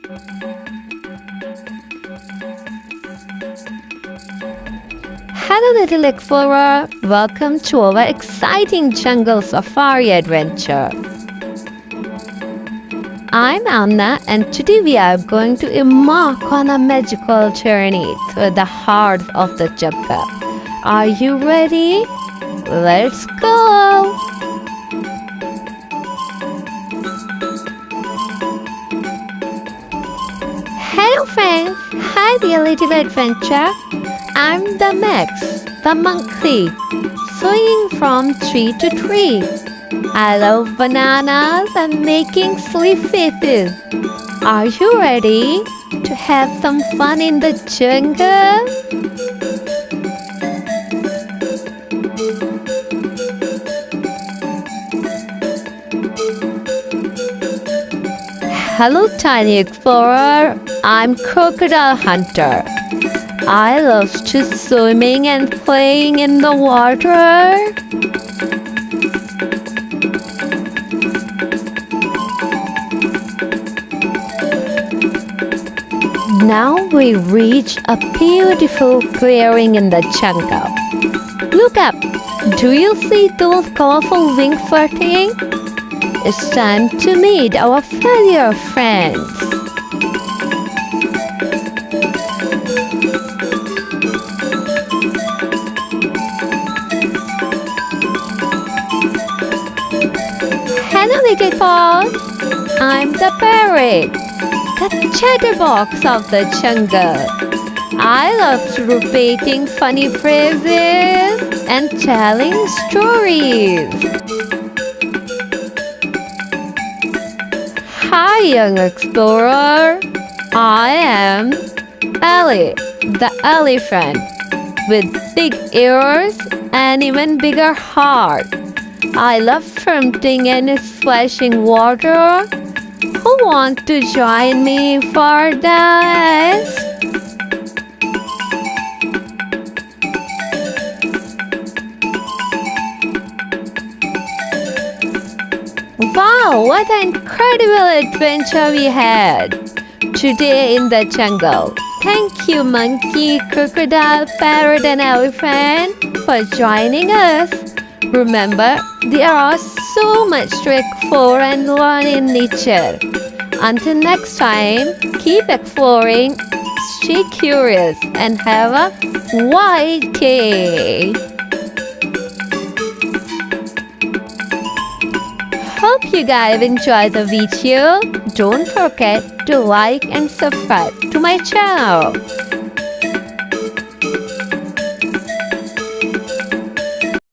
Hello little explorer, welcome to our exciting jungle safari adventure. I'm Anna and today we are going to embark on a magical journey through the heart of the jungle. Are you ready? Let's go! Hello friends, hi dear little adventure. I'm the Max, the monkey, swinging from tree to tree. I love bananas and making silly faces. Are you ready to have some fun in the jungle? Hello tiny explorer, I'm Crocodile Hunter. I love to swimming and playing in the water. Now we reach a beautiful clearing in the jungle. Look up! Do you see those colorful wings flirting? It's time to meet our familiar friends. Hello little paws, I'm the parrot, the chatterbox of the jungle. I love repeating funny phrases and telling stories. Hi young explorer, I am Ellie, the elephant, with big ears and even bigger heart. I love floating and splashing water. Who want to join me for this? Wow, what an incredible adventure we had today in the jungle. Thank you monkey, crocodile, parrot and elephant for joining us. Remember, there are so much to explore and learn in nature. Until next time, keep exploring, stay curious, and have a wild day. Hope you guys enjoyed the video. Don't forget to like and subscribe to my channel.